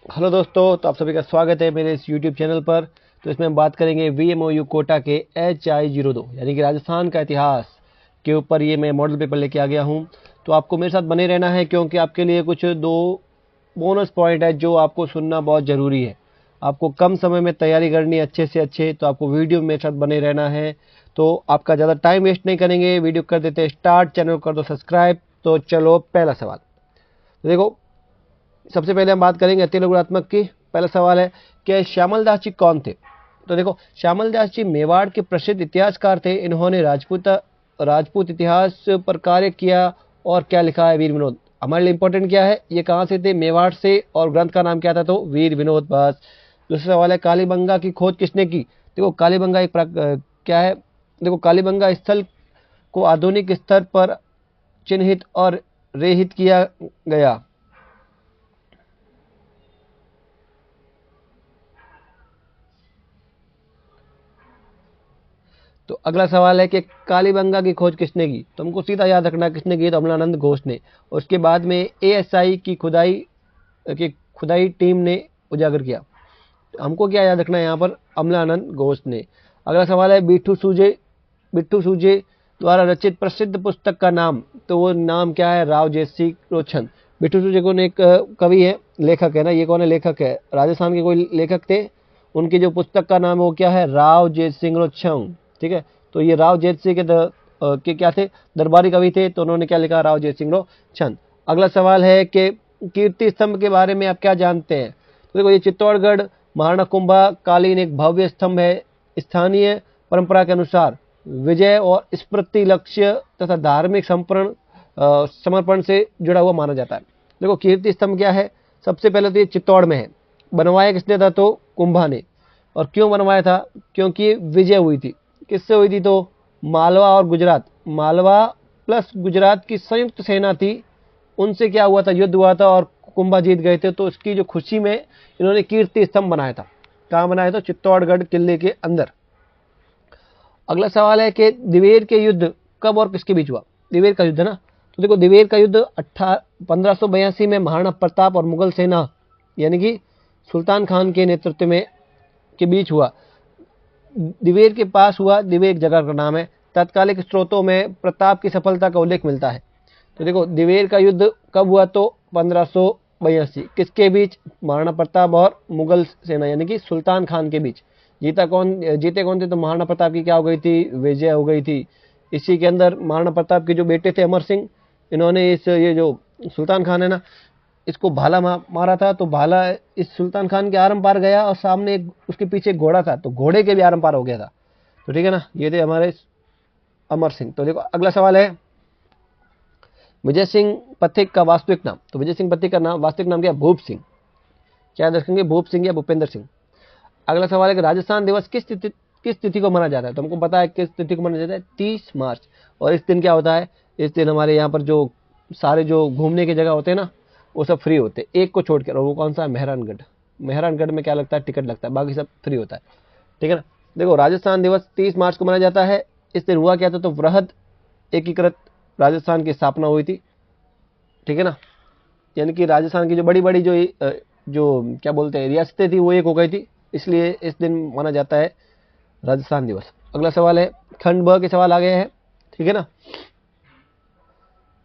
Hello दोस्तों, तो आप सभी का स्वागत है मेरे इस यूट्यूब चैनल पर। तो इसमें हम बात करेंगे VMOU कोटा के HI02 यानी कि राजस्थान का इतिहास के ऊपर ये मैं मॉडल पेपर लेके आ गया हूँ। तो आपको मेरे साथ बने रहना है क्योंकि आपके लिए कुछ दो बोनस पॉइंट है जो आपको सुनना बहुत ज़रूरी है। आपको कम समय में तैयारी करनी है अच्छे से अच्छे, तो आपको वीडियो में मेरे साथ बने रहना है। तो आपका ज़्यादा टाइम वेस्ट नहीं करेंगे, वीडियो कर देते हैं स्टार्ट, चैनल कर दो सब्सक्राइब। तो चलो पहला सवाल। तो देखो, सबसे पहले हम बात करेंगे अति गुणात्मक की। पहला सवाल है कि श्यामल दास जी कौन थे। तो देखो, श्यामल दास जी मेवाड़ के प्रसिद्ध इतिहासकार थे। इन्होंने राजपूत इतिहास पर कार्य किया। और क्या लिखा है, वीर विनोद। हमारे लिए इंपॉर्टेंट क्या है, ये कहाँ से थे, मेवाड़ से, और ग्रंथ का नाम क्या था, तो वीर विनोद। बस। दूसरा सवाल है कालीबंगा की खोज किसने की। देखो, कालीबंगा क्या है। देखो, कालीबंगा स्थल को आधुनिक स्तर पर चिन्हित और रेहित किया गया। तो अगला सवाल है कि कालीबंगा की खोज किसने की। तो हमको सीधा याद रखना किसने की, तो अमलानंद घोष ने। और उसके बाद में ASI की खुदाई टीम ने उजागर किया। तो हमको क्या याद रखना है यहाँ पर, अमलानंद घोष ने। अगला सवाल है बिट्ठू सूजे द्वारा रचित प्रसिद्ध पुस्तक का नाम। तो वो नाम क्या है, राव जयसिंह रोशन। बिट्ठू सूजे कौन, एक कवि है, लेखक है ना। ये कौन है, लेखक है, राजस्थान के कोई लेखक थे। उनकी जो पुस्तक का नाम है वो क्या है, राव जयसिंह रोशन। ठीक है। तो ये राव जयसिंह के क्या थे, दरबारी कवि थे। तो उन्होंने क्या लिखा, राव जयसिंह रोशन। अगला सवाल है कि कीर्ति स्तंभ के बारे में आप क्या जानते हैं। तो देखो, ये चित्तौड़गढ़ महाराणा कुंभा कालीन एक भव्य स्तंभ है। स्थानीय परंपरा के अनुसार विजय और स्मृति लक्ष्य तथा धार्मिक समर्पण से जुड़ा हुआ माना जाता है। देखो, कीर्ति स्तंभ क्या है, सबसे पहले तो ये चित्तौड़ में है। बनवाया किसने था, तो कुंभा ने। और क्यों बनवाया था, क्योंकि विजय हुई थी। किससे हुई थी, तो मालवा और गुजरात, मालवा प्लस गुजरात की संयुक्त सेना थी। उनसे क्या हुआ था, युद्ध हुआ था और कुंभा जीत गए थे। तो इसकी जो खुशी में इन्होंने कीर्ति स्तंभ बनाया था। कहाँ बनाया था, चित्तौड़गढ़ किले के अंदर। अगला सवाल है कि दिवेर के युद्ध कब और किसके बीच हुआ। दिवेर का युद्ध ना। तो देखो, दिवेर का युद्ध 1582 में महाराणा प्रताप और मुगल सेना यानी कि सुल्तान खान के नेतृत्व में के बीच हुआ। दिवेर के पास हुआ, दिवेर एक जगह का नाम है। तत्कालिक स्रोतों में प्रताप की सफलता का उल्लेख मिलता है। तो देखो, दिवेर का युद्ध कब हुआ, तो 1582। किसके बीच, महाराणा प्रताप और मुगल सेना यानी कि सुल्तान खान के बीच। जीते कौन थे, तो महाराणा प्रताप की क्या हो गई थी, विजय हो गई थी। इसी के अंदर महाराणा प्रताप के जो बेटे थे अमर सिंह, इन्होंने ये जो सुल्तान खान है ना, इसको भाला मारा था। तो भाला इस सुल्तान खान के आरम पार गया और सामने उसके पीछे एक घोड़ा था, तो घोड़े के भी आरम पार हो गया था। तो ठीक है ना, ये थे हमारे अमर सिंह। तो देखो, अगला सवाल है विजय सिंह पथिक का वास्तविक नाम। तो विजय सिंह पथिक का वास्तविक नाम क्या है, भूप सिंह। क्या रखेंगे, भूप सिंह या भूपेंद्र सिंह। अगला सवाल है कि राजस्थान दिवस किस तिथि को मनाया जाता है। तो हमको पता है किस तिथि को मनाया जाता है, 30 मार्च। और इस दिन क्या होता है, इस दिन हमारे यहाँ पर जो सारे जो घूमने की जगह होते हैं ना, वो सब फ्री होते हैं, एक को छोड़कर। और वो कौन सा है, मेहरानगढ़। मेहरानगढ़ में क्या लगता है, टिकट लगता है, बाकी सब फ्री होता है। ठीक है ना। देखो, राजस्थान दिवस 30 मार्च को मनाया जाता है। इस दिन हुआ क्या था, तो वृहद एकीकृत राजस्थान की स्थापना हुई थी। ठीक है ना। यानी कि राजस्थान की जो बड़ी बड़ी जो क्या बोलते हैं रियासतें थी, वो एक हो गई थी। इसलिए इस दिन माना जाता है राजस्थान दिवस। अगला सवाल है, खंड ब के सवाल आ गए हैं। ठीक है ना।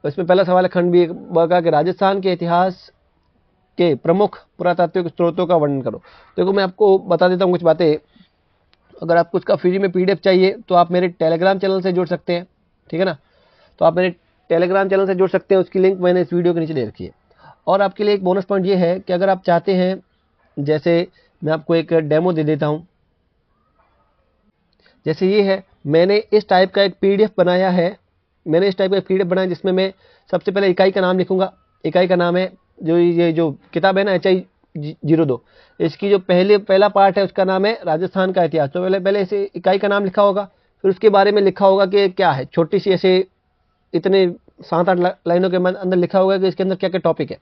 तो इसमें पहला सवाल है खंड ब का कि राजस्थान के इतिहास के प्रमुख पुरातात्विक स्रोतों का वर्णन करो। देखो, मैं आपको बता देता हूँ कुछ बातें। अगर आपको उसका फ्री में PDF चाहिए तो आप मेरे टेलीग्राम चैनल से जुड़ सकते हैं। ठीक है ना। तो आप मेरे टेलीग्राम चैनल से जुड़ सकते हैं, उसकी लिंक मैंने इस वीडियो के नीचे दे रखी है। और आपके लिए एक बोनस पॉइंट ये है कि अगर आप चाहते हैं, जैसे मैं आपको एक डेमो दे देता हूं। जैसे ये है, मैंने इस टाइप का एक PDF बनाया है। मैंने इस टाइप का PDF बनाया जिसमें मैं सबसे पहले इकाई का नाम लिखूंगा। इकाई का नाम है, जो ये जो किताब है ना, HI02, इसकी जो पहला पार्ट है उसका नाम है राजस्थान का इतिहास। तो पहले पहले इसे इकाई का नाम लिखा होगा, फिर उसके बारे में लिखा होगा कि क्या है, छोटी सी ऐसे इतने 7-8 लाइनों के अंदर लिखा होगा कि इसके अंदर क्या क्या टॉपिक है।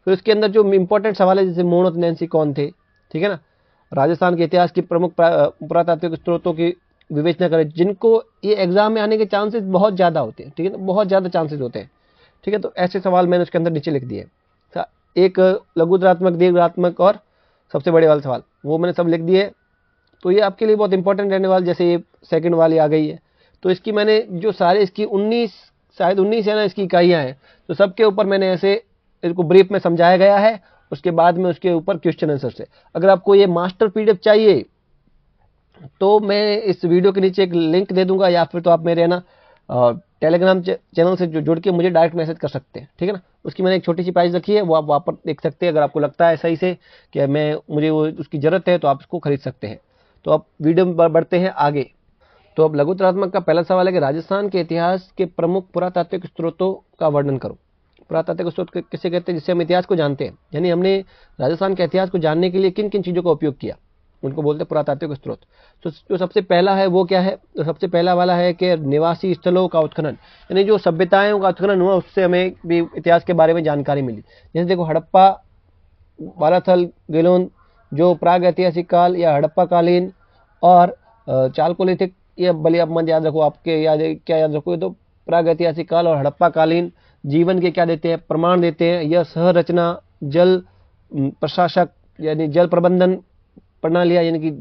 फिर उसके अंदर जो इंपॉर्टेंट सवाल है, जैसे मोहम्मद नैन्सी कौन थे। ठीक है ना। राजस्थान के इतिहास की प्रमुख पुरातात्विक स्रोतों की विवेचना करें, जिनको ये एग्जाम में आने के चांसेस बहुत ज़्यादा होते हैं। ठीक है ना, बहुत ज़्यादा चांसेस होते हैं। ठीक है। तो ऐसे सवाल मैंने उसके अंदर नीचे लिख दिए। एक लघुतरात्मक, दीर्घात्मक और सबसे बड़े वाले सवाल, वो मैंने सब लिख दिए। तो ये आपके लिए बहुत इंपॉर्टेंट रहने वाला, जैसे ये सेकंड वाली आ गई है, तो इसकी मैंने जो सारे इसकी 19, शायद 19 है ना इसकी इकाइयाँ हैं, तो सबके ऊपर मैंने ऐसे इनको ब्रीफ में समझाया गया है। उसके बाद में उसके ऊपर क्वेश्चन आंसर से, अगर आपको ये मास्टर पीडीएफ चाहिए तो मैं इस वीडियो के नीचे एक लिंक दे दूंगा, या फिर तो आप मेरे है ना टेलीग्राम चैनल से जुड़ के मुझे डायरेक्ट मैसेज कर सकते हैं, ठीक है ना। उसकी मैंने एक छोटी सी प्राइस रखी है, वो आप वहाँ पर देख सकते हैं। अगर आपको लगता है सही से कि मुझे वो उसकी ज़रूरत है तो आप उसको खरीद सकते हैं। तो अब वीडियो में बढ़ते हैं आगे। तो अब लघुतरात्मक का पहला सवाल है कि राजस्थान के इतिहास के प्रमुख पुरातात्विक स्रोतों का वर्णन करो। पुरातात्विक स्रोत किसे कहते हैं? जिससे हम इतिहास को जानते हैं, यानी हमने राजस्थान के इतिहास को जानने के लिए किन किन चीज़ों का उपयोग किया, उनको बोलते हैं पुरातात्विक स्रोत। तो जो सबसे पहला है वो क्या है? तो सबसे पहला वाला है कि निवासी स्थलों का उत्खनन, यानी जो सभ्यताओं का उत्खनन हुआ उससे हमें भी इतिहास के बारे में जानकारी मिली। जैसे देखो हड़प्पा, वाराथल, गेलोन, जो प्राग ऐतिहासिक काल या हड़प्पा कालीन और चालकोलिथिक, ये भले आप मत याद रखो, आपके याद क्या याद रखोगे तो प्राग ऐतिहासिक काल और हड़प्पा कालीन जीवन के क्या देते हैं? प्रमाण देते हैं। यह सहरचना, जल प्रशासक यानी जल प्रबंधन प्रणालियाँ, यानी कि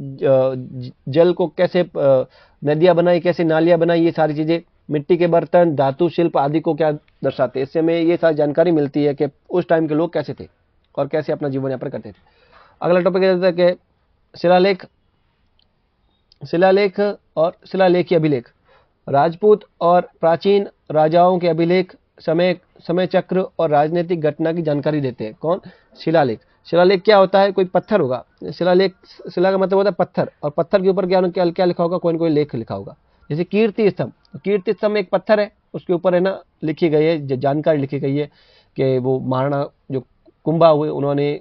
जल को कैसे नदियाँ बनाई, कैसे नालियाँ बनाई, ये सारी चीज़ें, मिट्टी के बर्तन, धातु शिल्प आदि को क्या दर्शाते हैं। इससे हमें ये सारी जानकारी मिलती है कि उस टाइम के लोग कैसे थे और कैसे अपना जीवन यापन करते थे। अगला टॉपिक रहता है कि शिलालेख, शिलालेख और शिलालेखी अभिलेख। राजपूत और प्राचीन राजाओं के अभिलेख समय चक्र और राजनीतिक घटना की जानकारी देते हैं। कौन? शिलालेख। शिलालेख क्या होता है? कोई पत्थर होगा, शिलालेख, शिला का मतलब होता है पत्थर, और पत्थर के ऊपर क्या क्या लिखा होगा? कोई न कोई लेख लिखा होगा। जैसे कीर्ति स्तंभ, कीर्ति स्तंभ एक पत्थर है, उसके ऊपर है ना लिखी गई है, जानकारी लिखी गई है कि वो महाराणा जो कुंभा हुए उन्होंने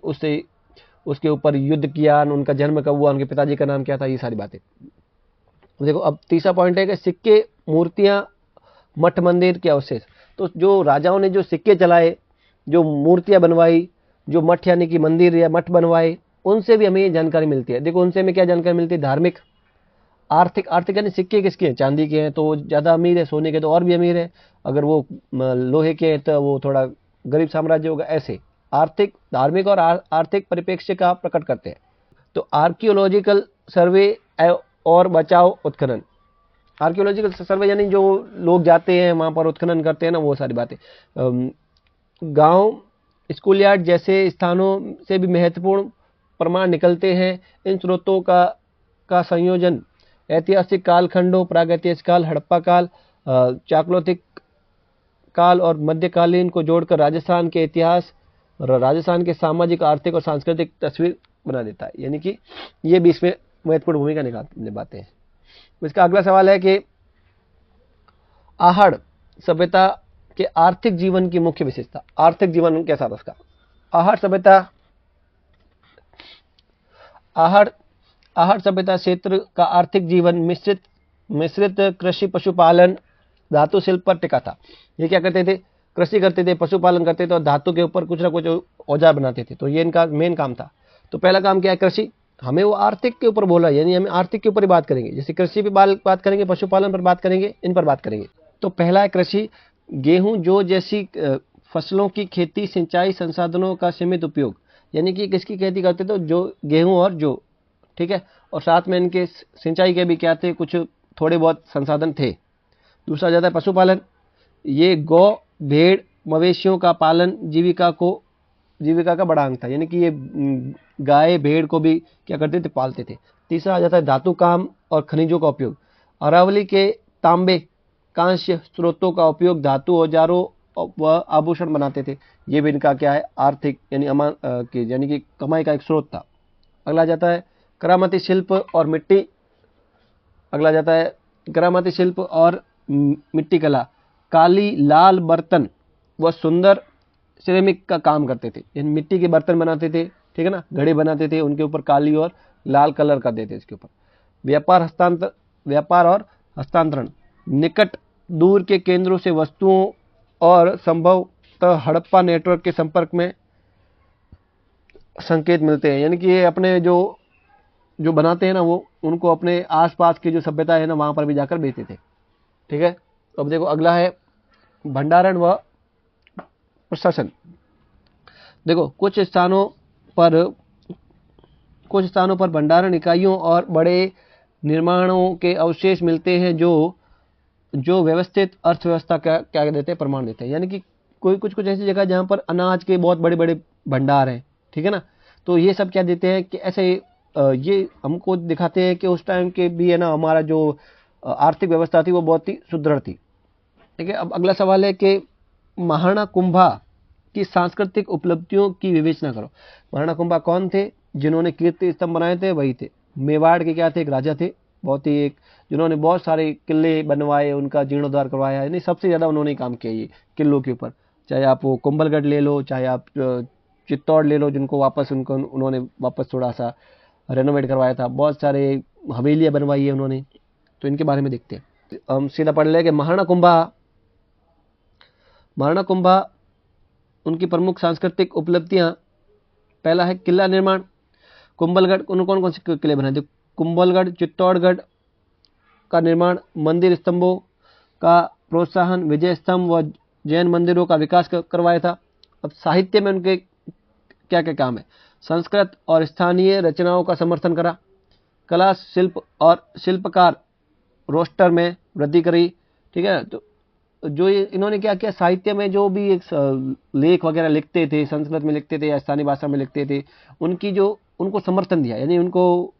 उसके ऊपर युद्ध किया, उनका जन्म कब हुआ, उनके पिताजी का नाम क्या था, ये सारी बातें। देखो अब तीसरा पॉइंट है कि सिक्के, मूर्तियां, मठ मंदिर के अवशेष। तो जो राजाओं ने जो सिक्के चलाए, जो मूर्तियां बनवाई, जो मठ यानी कि मंदिर या मठ बनवाए, उनसे भी हमें ये जानकारी मिलती है। देखो उनसे हमें क्या जानकारी मिलती है? धार्मिक, आर्थिक। आर्थिक यानी सिक्के किसके हैं? चांदी के हैं तो वो ज़्यादा अमीर है, सोने के तो और भी अमीर है, अगर वो लोहे के हैं तो वो थोड़ा गरीब साम्राज्य होगा। ऐसे आर्थिक, धार्मिक और आर्थिक परिप्रेक्ष्य का प्रकट करते हैं। तो आर्कियोलॉजिकल सर्वे और बचाव उत्खनन। आर्कियोलॉजिकल सर्वे यानी जो लोग जाते हैं वहाँ पर उत्खनन करते हैं ना, वो सारी बातें। गांव, स्कूल यार्ड जैसे स्थानों से भी महत्वपूर्ण प्रमाण निकलते हैं। इन स्रोतों का संयोजन ऐतिहासिक कालखंडों, प्रागैतिहासिक काल, हड़प्पा काल, चाकलोथिक काल और मध्यकालीन को जोड़कर राजस्थान के इतिहास, राजस्थान के सामाजिक, आर्थिक और सांस्कृतिक तस्वीर बना देता है। यानी कि ये भी इसमें महत्वपूर्ण भूमिका निभाते हैं। इसका अगला सवाल है कि आहड़ सभ्यता के आर्थिक जीवन की मुख्य विशेषता। आर्थिक जीवन कैसा था उसका? आहड़ सभ्यता, आहड़ सभ्यता क्षेत्र का आर्थिक जीवन मिश्रित कृषि, पशुपालन, धातु शिल्प पर टिका था। ये क्या करते थे? कृषि करते थे, पशुपालन करते थे और धातु के ऊपर कुछ ना कुछ औजार बनाते थे। तो ये इनका मेन काम था। तो पहला काम क्या है? कृषि। हमें वो आर्थिक के ऊपर बोला, यानी हमें आर्थिक के ऊपर ही बात करेंगे। जैसे कृषि पे बात करेंगे, पशुपालन पर बात करेंगे, इन पर बात करेंगे। तो पहला है कृषि। गेहूं, जौ जैसी फसलों की खेती, सिंचाई संसाधनों का सीमित उपयोग, यानी कि किसकी खेती करते थे? जो गेहूं और जौ, ठीक है, और साथ में इनके सिंचाई के भी क्या थे? कुछ थोड़े बहुत संसाधन थे। दूसरा जाता है पशुपालन। ये गौ, भेड़, मवेशियों का पालन जीविका का बड़ा अंग था, यानी कि ये गाय, भेड़ को भी क्या करते थे? पालते थे। तीसरा आ जाता है धातु काम और खनिजों का उपयोग। अरावली के तांबे, कांस्य स्रोतों का उपयोग धातु औजारों व आभूषण बनाते थे। ये भी इनका क्या है? आर्थिक यानी कि कमाई का एक स्रोत था। अगला जाता है करामाती शिल्प और मिट्टी। अगला जाता है करामाती शिल्प और मिट्टी कला। काली लाल बर्तन व सुंदर सिरेमिक का काम करते थे, यानी मिट्टी के बर्तन बनाते थे, ठीक है ना, घड़े बनाते थे, उनके ऊपर काली और लाल कलर कर देते इसके ऊपर। व्यापार और हस्तांतरण। निकट दूर के केंद्रों से वस्तुओं और संभवतः हड़प्पा नेटवर्क के संपर्क में संकेत मिलते हैं, यानी कि ये अपने जो बनाते हैं ना, वो उनको अपने आसपास की जो सभ्यता है ना वहाँ पर भी जाकर बेचते थे, ठीक है। अब देखो अगला है भंडारण व प्रशासन। देखो कुछ स्थानों पर भंडारण इकाइयों और बड़े निर्माणों के अवशेष मिलते हैं जो व्यवस्थित अर्थव्यवस्था का क्या देते हैं, प्रमाण देते हैं। यानी कि कोई कुछ कुछ ऐसी जगह जहां पर अनाज के बहुत बड़े बड़े भंडार हैं, ठीक है ना, तो ये सब क्या देते हैं कि ऐसे ये हमको दिखाते हैं कि उस टाइम के भी है ना, हमारा जो आर्थिक व्यवस्था थी वो बहुत ही सुदृढ़ थी। ठीक है, अब अगला सवाल है कि महाराणा कुंभा की सांस्कृतिक उपलब्धियों की विवेचना करो। महाराणा कुंभा कौन थे? जिन्होंने कीर्ति स्तंभ बनाए थे वही थे। मेवाड़ के क्या थे? एक राजा थे, बहुत ही एक जिन्होंने बहुत सारे किले बनवाए, उनका जीर्णोद्धार करवाया, नहीं सबसे ज्यादा उन्होंने ही काम किया ये किलों के ऊपर। चाहे आप वो कुंभलगढ़ ले लो, चाहे आप चित्तौड़ ले लो, जिनको वापस उन्होंने वापस थोड़ा सा रेनोवेट करवाया था। बहुत सारे हवेलियां बनवाई है उन्होंने। तो इनके बारे में देखते हैं। हम सीधा पढ़ ले कि महाराणा कुंभा उनकी प्रमुख सांस्कृतिक उपलब्धियां, पहला है किला निर्माण। कुंभलगढ़, कौन कौन से किले बनाए थे? कुंभलगढ़, चित्तौड़गढ़ का निर्माण, मंदिर स्तंभों का प्रोत्साहन, विजय स्तंभ व जैन मंदिरों का विकास करवाया था। अब साहित्य में उनके क्या क्या काम है? संस्कृत और स्थानीय रचनाओं का समर्थन करा, कला शिल्प और शिल्पकार रोस्टर में वृद्धि करी। ठीक है, तो जो ये इन्होंने क्या किया, साहित्य में जो भी एक लेख वगैरह लिखते थे, संस्कृत में लिखते थे या स्थानीय भाषा में लिखते थे, उनको समर्थन दिया, यानी उनको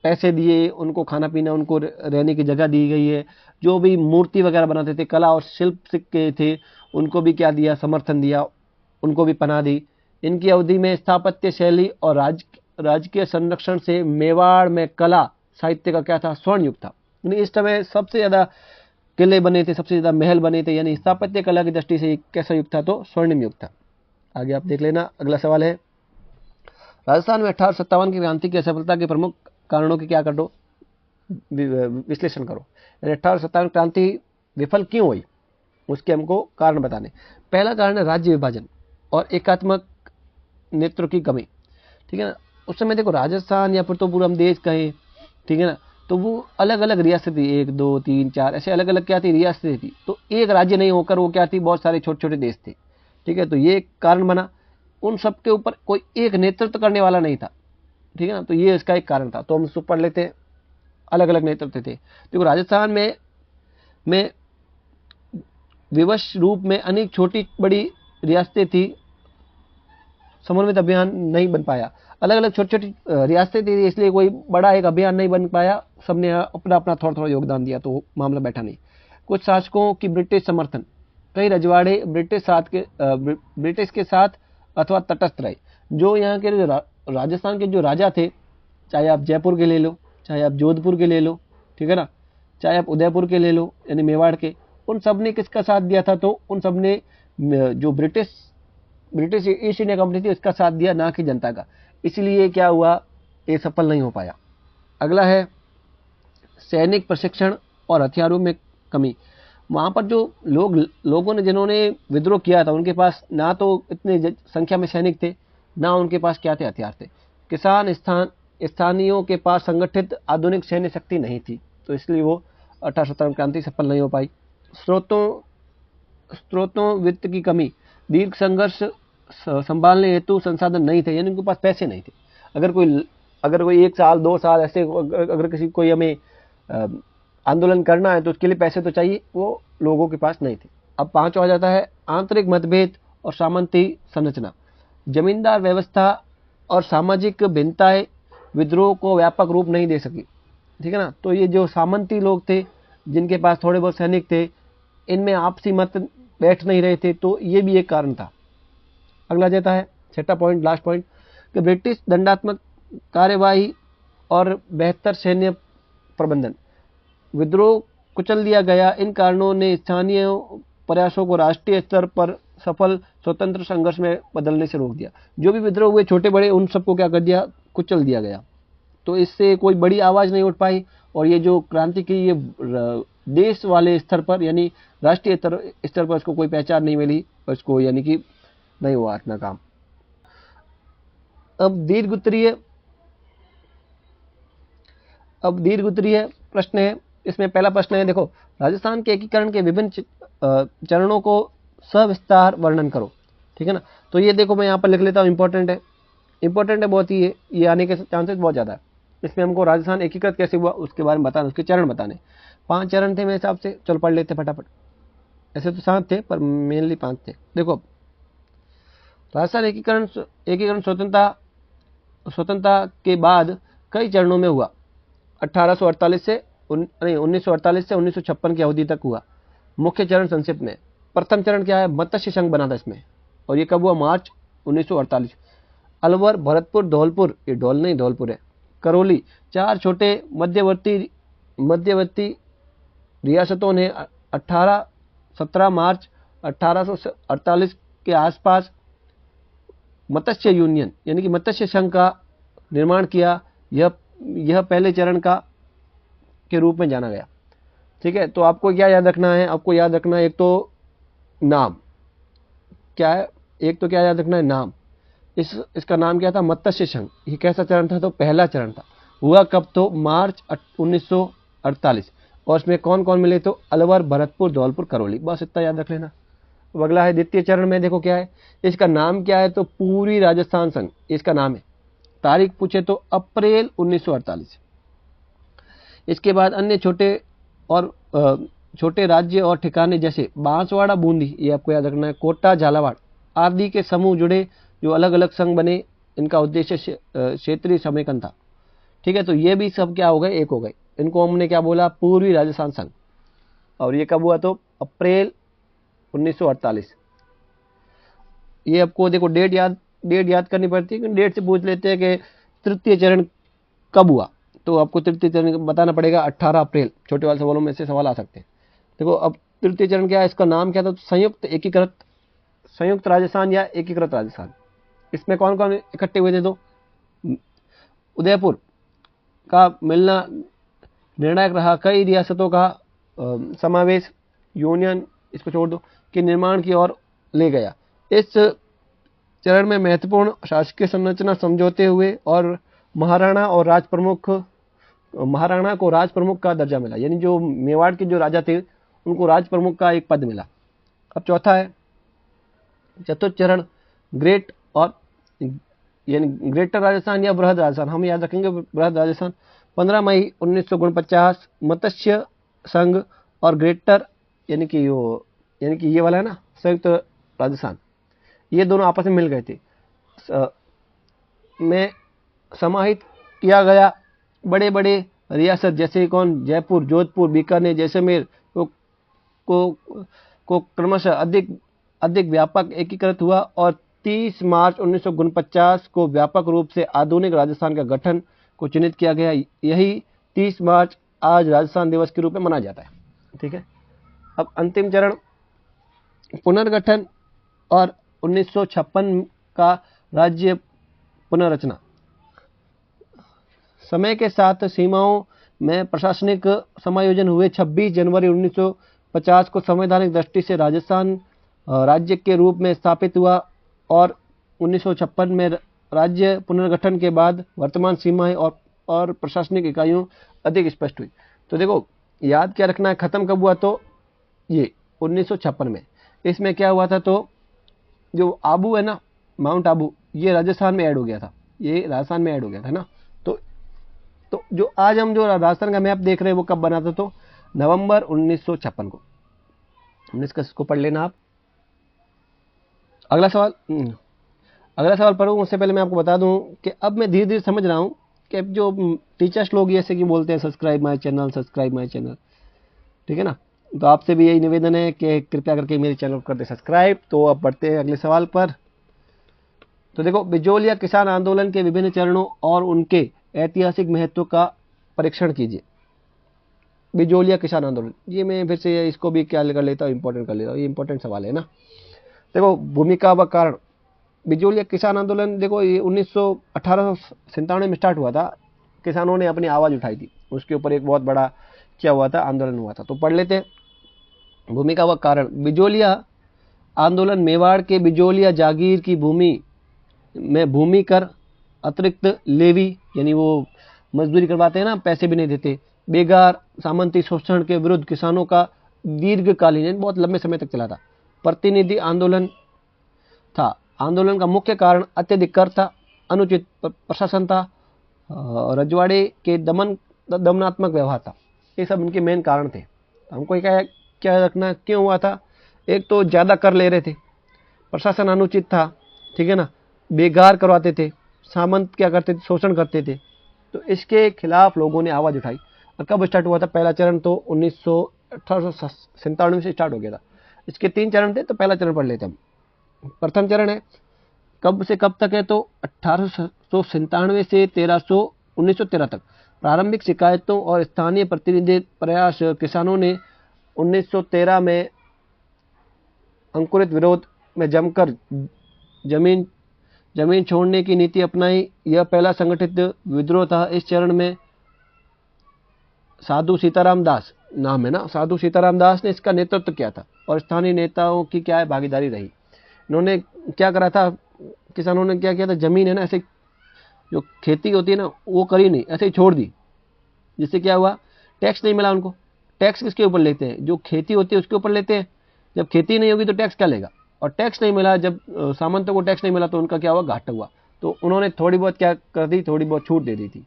पैसे दिए, उनको खाना पीना, उनको रहने की जगह दी गई है। जो भी मूर्ति वगैरह बनाते थे, कला और शिल्प के थे, उनको भी क्या दिया, समर्थन दिया, उनको भी पनाह दी। इनकी अवधि में स्थापत्य शैली और राजकीय संरक्षण से मेवाड़ में कला साहित्य का क्या था, स्वर्ण युग था। इस समय सबसे ज्यादा किले बने थे, सबसे ज्यादा महल बने थे, यानी स्थापत्य कला की दृष्टि से कैसा युग था, तो स्वर्णिम युग था। आगे आप देख लेना। अगला सवाल है, राजस्थान में 1857 की क्रांति की असफलता के प्रमुख कारणों की क्या करो, विश्लेषण करो। 1857 क्रांति विफल क्यों हुई, उसके हमको कारण बताने। पहला कारण है राज्य विभाजन और एकात्मक नेतृत्व की कमी। ठीक है ना, उस समय देखो राजस्थान या फिर तो पूरा हम देश कहें, ठीक है ना, तो वो अलग अलग रियासत थी, 1 2 3 4 ऐसे अलग अलग क्या थी, रियासतें थी। तो एक राज्य नहीं होकर वो क्या थी, बहुत सारे छोटे छोटे देश थे। ठीक है, तो ये एक कारण बना। उन सबके ऊपर कोई एक नेतृत्व करने वाला नहीं था। ठीक है ना, तो ये इसका एक कारण था। तो हम इसको पढ़ लेते हैं, अलग अलग नेतृत्व थे। देखो राजस्थान में विवश रूप में अनेक छोटी बड़ी रियासतें थी, समन्वित अभियान नहीं बन पाया। अलग अलग छोटी छोटी रियासतें थी, इसलिए कोई बड़ा एक अभियान नहीं बन पाया। सबने अपना अपना थोड़ा थोड़ा योगदान दिया, तो मामला बैठा नहीं। कुछ शासकों की ब्रिटिश समर्थन, कई रजवाड़े ब्रिटिश के साथ अथवा तटस्थ रहे। जो यहाँ के राजस्थान के जो राजा थे, चाहे आप जयपुर के ले लो, चाहे आप जोधपुर के ले लो, ठीक है ना, चाहे आप उदयपुर के ले लो, यानी मेवाड़ के, उन सब ने किसका साथ दिया था, तो उन सब ने जो ब्रिटिश ईस्ट इंडिया कंपनी थी उसका साथ दिया, ना कि जनता का। इसलिए क्या हुआ, ये सफल नहीं हो पाया। अगला है सैनिक प्रशिक्षण और हथियारों में कमी। वहां पर जो लोगों ने जिन्होंने विद्रोह किया था, उनके पास ना तो इतने संख्या में सैनिक थे, ना उनके पास क्या थे, हथियार थे। किसान स्थानीयों के पास संगठित आधुनिक सैन्य शक्ति नहीं थी, तो इसलिए वो 1857 क्रांति सफल नहीं हो पाई। स्रोतों वित्त की कमी, दीर्घ संघर्ष संभालने हेतु संसाधन नहीं थे, यानी उनके पास पैसे नहीं थे। अगर कोई 1 साल 2 साल ऐसे अगर कोई हमें आंदोलन करना है तो उसके लिए पैसे तो चाहिए, वो लोगों के पास नहीं थे। अब 5वां आ जाता है आंतरिक मतभेद और सामंती संरचना। जमींदार व्यवस्था और सामाजिक भिन्नताएं विद्रोह को व्यापक रूप नहीं दे सकी। ठीक है ना, तो ये जो सामंती लोग थे, जिनके पास थोड़े बहुत सैनिक थे, इनमें आपसी मत बैठ नहीं रहे थे, तो ये भी एक कारण था। अगला जाता है 6वां पॉइंट, लास्ट पॉइंट, कि ब्रिटिश दंडात्मक कार्यवाही और बेहतर सैन्य प्रबंधन। विद्रोह कुचल दिया गया। इन कारणों ने स्थानीय प्रयासों को राष्ट्रीय स्तर पर सफल स्वतंत्र संघर्ष में बदलने से रोक दिया। जो भी विद्रोह हुए छोटे बड़े, उन सबको क्या कर दिया, कुचल दिया गया। तो इससे कोई बड़ी आवाज नहीं उठ पाई, और ये जो क्रांति की ये देश वाले स्तर पर, यानी राष्ट्रीय स्तर पर इसको कोई पहचान नहीं मिली, और इसको यानी कि नहीं हुआ इतना काम। अब दीर्घ उत्तरीय प्रश्न है। इसमें पहला प्रश्न है, देखो राजस्थान के एकीकरण के विभिन्न चरणों को सविस्तार वर्णन करो। ठीक है ना। तो ये देखो मैं यहाँ पर लिख लेता हूँ, इंपॉर्टेंट है बहुत ही, ये आने के चांसेस बहुत ज़्यादा है। इसमें हमको राजस्थान एकीकृत कैसे हुआ उसके बारे में बताना, उसके चरण बताने। 5 चरण थे मेरे हिसाब से, चलो पढ़ लेते फटाफट। ऐसे तो 7 थे पर मेनली 5 थे। देखो राजस्थान एकीकरण स्वतंत्रता के बाद कई चरणों में हुआ। 1848 से 1948 से 1956 की अवधि तक हुआ। मुख्य चरण संक्षिप्त में, प्रथम चरण क्या है, मत्स्य संघ बना था इसमें, और ये कब हुआ, मार्च 1948। अलवर, भरतपुर, धौलपुर, ये ढोल नहीं धौलपुर है, करौली, 4 छोटे मध्यवर्ती रियासतों ने 17 मार्च 1848 के आसपास मत्स्य यूनियन यानी कि मत्स्य संघ का निर्माण किया। यह पहले चरण के रूप में जाना गया। ठीक है, तो आपको क्या याद रखना है, आपको याद रखना है एक तो नाम क्या है, एक तो क्या याद रखना है, नाम। इसका नाम क्या था, मत्स्य संघ। ये कैसा चरण था, तो पहला चरण था। हुआ कब, तो मार्च 1948। और इसमें कौन कौन मिले, तो अलवर, भरतपुर, धौलपुर, करौली, बस इतना याद रख लेना। अब अगला है द्वितीय चरण में, देखो क्या है, इसका नाम क्या है, तो पूरी राजस्थान संघ इसका नाम है। तारीख पूछे तो अप्रैल 1948। इसके बाद अन्य छोटे राज्य और ठिकाने जैसे बांसवाड़ा, बूंदी, ये आपको याद रखना है, कोटा, झालावाड़ आदि के समूह जुड़े, जो अलग अलग संघ बने। इनका उद्देश्य क्षेत्रीय समेकन था। ठीक है, तो ये भी सब क्या हो गए, एक हो गए। इनको हमने क्या बोला, पूर्वी राजस्थान संघ। और ये कब हुआ, तो अप्रैल 1948। ये आपको देखो डेट याद करनी पड़ती है, डेट से पूछ लेते हैं कि तृतीय चरण कब हुआ, तो आपको तृतीय चरण बताना पड़ेगा 18 अप्रैल। छोटे वाले सवालों में से सवाल आ सकते हैं। देखो अब तृतीय चरण क्या है, इसका नाम क्या था, तो संयुक्त राजस्थान या एकीकृत राजस्थान। इसमें कौन कौन इकट्ठे हुए थे, तो उदयपुर का मिलना निर्णायक रहा। कई रियासतों का समावेश यूनियन, इसको छोड़ दो, के निर्माण की ओर ले गया। इस चरण में महत्वपूर्ण शासकीय संरचना समझौते हुए और महाराणा को राज प्रमुख का दर्जा मिला, यानी जो मेवाड़ के जो राजा थे उनको राज प्रमुख का एक पद मिला। अब चौथा है चतुर्थ चरण, ग्रेटर राजस्थान या बृहद राजस्थान, हम याद रखेंगे बृहद राजस्थान। 15 मई 1949 मत्स्य संघ और ग्रेटर यानी कि ये वाला है ना, संयुक्त राजस्थान, ये दोनों आपस में मिल गए थे, में समाहित किया गया। बड़े बड़े रियासत जैसे कौन, जयपुर, जोधपुर, बीकानेर, जैसलमेर को क्रमशः अधिक व्यापक एकीकृत हुआ और 30 मार्च 1949 को व्यापक रूप से आधुनिक राजस्थान का गठन को चिन्हित किया गया। यही 30 मार्च आज राजस्थान दिवस के रूप में मनाया जाता है। ठीक है, अब अंतिम चरण पुनर्गठन और 1956 का राज्य पुनर्रचना। समय के साथ सीमाओं में प्रशासनिक समायोजन हुए। 26 जनवरी 1950 को संवैधानिक दृष्टि से राजस्थान राज्य के रूप में स्थापित हुआ और 1956 में राज्य पुनर्गठन के बाद वर्तमान सीमाएं और प्रशासनिक इकाइयों अधिक स्पष्ट हुई। तो देखो याद क्या रखना है, खत्म कब हुआ, तो ये 1956 में। इसमें क्या हुआ था, तो जो आबू है ना, माउंट आबू, ये राजस्थान में ऐड हो गया था, ना। तो जो आज हम जो राजस्थान का मैप देख रहे हैं वो कब बना था, तो नवंबर 1956 को। 19 को पढ़ लेना आप। अगला सवाल पढ़ूँ उससे पहले मैं आपको बता दूं कि अब मैं धीरे धीरे समझ रहा हूं कि जो टीचर्स लोग ऐसे कि बोलते हैं सब्सक्राइब माय चैनल, ठीक है ना। तो आपसे भी यही निवेदन है कि कृपया करके मेरे चैनल को कर दे सब्सक्राइब। तो अब बढ़ते हैं अगले सवाल पर। तो देखो, बिजोलिया किसान आंदोलन के विभिन्न चरणों और उनके ऐतिहासिक महत्व का परीक्षण कीजिए। बिजोलिया किसान आंदोलन, ये मैं फिर से इसको भी क्या कर लेता हूँ, इंपॉर्टेंट कर लेता हूँ, ये इंपॉर्टेंट सवाल है ना। देखो भूमिका व कारण, बिजोलिया किसान आंदोलन देखो ये 1897 में स्टार्ट हुआ था। किसानों ने अपनी आवाज़ उठाई थी, उसके ऊपर एक बहुत बड़ा क्या हुआ था, आंदोलन हुआ था। तो पढ़ लेते हैं भूमिका व कारण। बिजोलिया आंदोलन मेवाड़ के बिजोलिया जागीर की भूमि कर, अतिरिक्त लेवी यानी वो मजदूरी करवाते हैं ना, पैसे भी नहीं देते, बेगार, सामंती शोषण के विरुद्ध किसानों का दीर्घकालीन बहुत लंबे समय तक चला था। प्रतिनिधि आंदोलन था। आंदोलन का मुख्य कारण अत्यधिक कर था, अनुचित प्रशासन था, रजवाड़े के दमनात्मक व्यवहार था। ये सब उनके मेन कारण थे। हमको क्या क्या रखना, क्यों हुआ था? एक तो ज़्यादा कर ले रहे थे, प्रशासन अनुचित था, ठीक है ना, बेकार करवाते थे, सामंत क्या करते थे, शोषण करते थे। तो इसके खिलाफ लोगों ने आवाज़ उठाई। और कब स्टार्ट हुआ था? पहला चरण तो 1897 से स्टार्ट हो गया था। इसके 3 चरण थे, तो पहला चरण पढ़ लेते हम। प्रथम चरण है कब से कब तक है? तो 1897 से 1913 तक। प्रारंभिक शिकायतों और स्थानीय प्रतिनिधि प्रयास किसानों ने 1913 में अंकुरित विरोध में जमकर जमीन छोड़ने की नीति अपनाई। यह पहला संगठित विद्रोह था। इस चरण में साधु सीताराम दास नाम है ना, साधु सीताराम दास ने इसका नेतृत्व किया था और स्थानीय नेताओं की क्या है भागीदारी रही। इन्होंने क्या करा था, किसानों ने क्या किया था, जमीन है ना ऐसे जो खेती होती है ना वो करी नहीं, ऐसे ही छोड़ दी। जिससे क्या हुआ, टैक्स नहीं मिला उनको। टैक्स किसके ऊपर लेते हैं? जो खेती होती है उसके ऊपर लेते हैं। जब खेती नहीं होगी तो टैक्स क्या लेगा? और टैक्स नहीं मिला, जब सामंतों को टैक्स नहीं मिला तो उनका क्या हुआ, घाटा हुआ। तो उन्होंने थोड़ी बहुत क्या कर दी, थोड़ी बहुत छूट दे दी थी।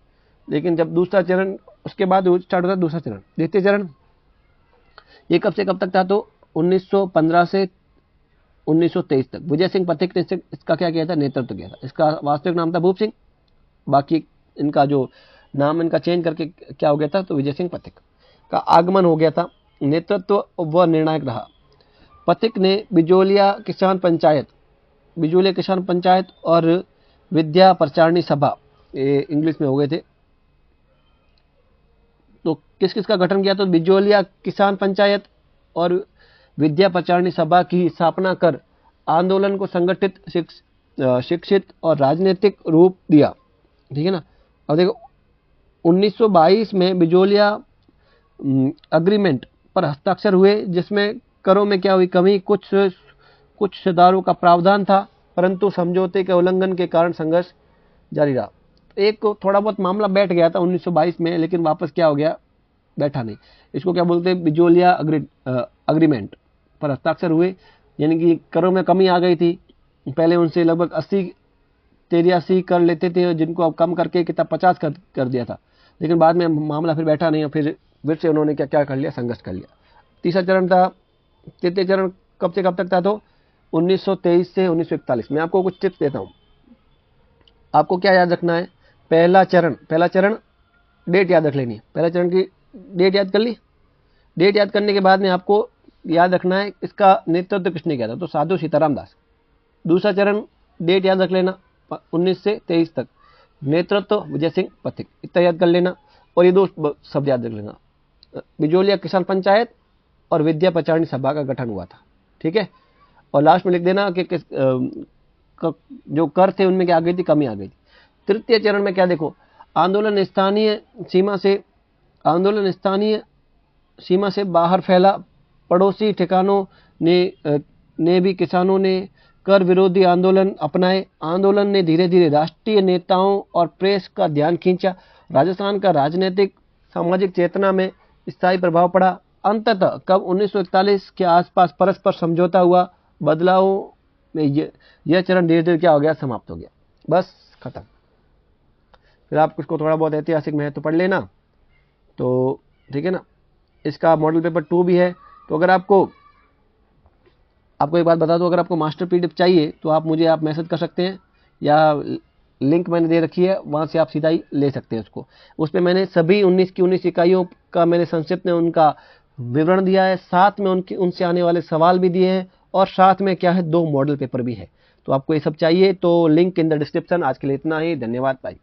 लेकिन जब दूसरा चरण, उसके बाद स्टार्ट होता दूसरा चरण, द्वितीय चरण। ये कब से कब तक था? तो 1915 से 1923 तक। विजय सिंह पथिक ने इसका क्या किया था, नेतृत्व किया था। इसका वास्तविक नाम था भूप सिंह, बाकी इनका जो नाम इनका चेंज करके क्या हो गया था, तो विजय सिंह पथिक का आगमन हो गया था। नेतृत्व व निर्णायक रहा। पथिक ने बिजोलिया किसान पंचायत और विद्या प्रचारणी सभा, ये इंग्लिश में हो गए थे, तो किस किस का गठन किया? तो बिजोलिया किसान पंचायत और विद्या प्रचारणी सभा की स्थापना कर आंदोलन को संगठित, शिक्षित और राजनीतिक रूप दिया। ठीक है ना। अब देखो 1922 में बिजोलिया अग्रीमेंट पर हस्ताक्षर हुए, जिसमें करों में क्या हुई, कमी, कुछ सुधारों का प्रावधान था, परंतु समझौते के उल्लंघन के कारण संघर्ष जारी रहा। एक थोड़ा बहुत मामला बैठ गया था 1922 में, लेकिन वापस क्या हो गया, बैठा नहीं। इसको क्या बोलते हैं, बिजोलिया अग्रीमेंट पर हस्ताक्षर हुए, यानी कि करों में कमी आ गई थी। पहले उनसे लगभग 80-83 कर लेते थे, जिनको अब कम करके कितना 50 कर दिया था। लेकिन बाद में मामला फिर बैठा नहीं, और फिर से उन्होंने क्या कर लिया, संघर्ष कर लिया। तीसरा चरण था, तृतीय चरण कब से कब तक था? तो 1923 से 1941। मैं आपको कुछ टिप्स देता हूँ, आपको क्या याद रखना है। पहला चरण डेट याद रख लेनी है। पहला चरण की डेट याद कर ली। डेट याद करने के बाद में आपको याद रखना है इसका नेतृत्व किसने किया था, तो साधु सीताराम दास। दूसरा चरण डेट याद रख लेना, 19 से 23 तक, नेतृत्व विजय सिंह पथिक, इतना याद कर लेना। और ये दो शब्द याद रख लेना, बिजोलिया किसान पंचायत और विद्या प्रचारणी सभा का गठन हुआ था। ठीक है। और लास्ट में लिख देना कि जो कर थे उनमें क्या आ गई थी, कमी आ गई थी। तृतीय चरण में क्या देखो, आंदोलन स्थानीय सीमा से बाहर फैला। पड़ोसी ठिकानों ने भी किसानों ने कर विरोधी आंदोलन अपनाए। आंदोलन ने धीरे धीरे राष्ट्रीय नेताओं और प्रेस का ध्यान खींचा। राजस्थान का राजनीतिक सामाजिक चेतना में स्थायी प्रभाव पड़ा। अंततः कब 1941 के आसपास परस्पर समझौता हुआ। बदलाव में यह चरण धीरे धीरे क्या हो गया, समाप्त हो गया, बस खत्म। फिर आप इसको थोड़ा बहुत ऐतिहासिक महत्व पढ़ लेना, तो ठीक है ना। इसका मॉडल पेपर 2 भी है। तो अगर आपको एक बात बता दूं, अगर आपको मास्टर पीडीएफ चाहिए तो आप मैसेज कर सकते हैं, या लिंक मैंने दे रखी है, वहां से आप सीधा ही ले सकते हैं उसको। उस पर मैंने सभी 19 की 19 इकाइयों का मैंने संक्षिप्त में उनका विवरण दिया है, साथ में उनसे आने वाले सवाल भी दिए हैं, और साथ में क्या है, 2 मॉडल पेपर भी है। तो आपको ये सब चाहिए तो लिंक इन द डिस्क्रिप्शन। आज के लिए इतना ही, धन्यवाद, बाय।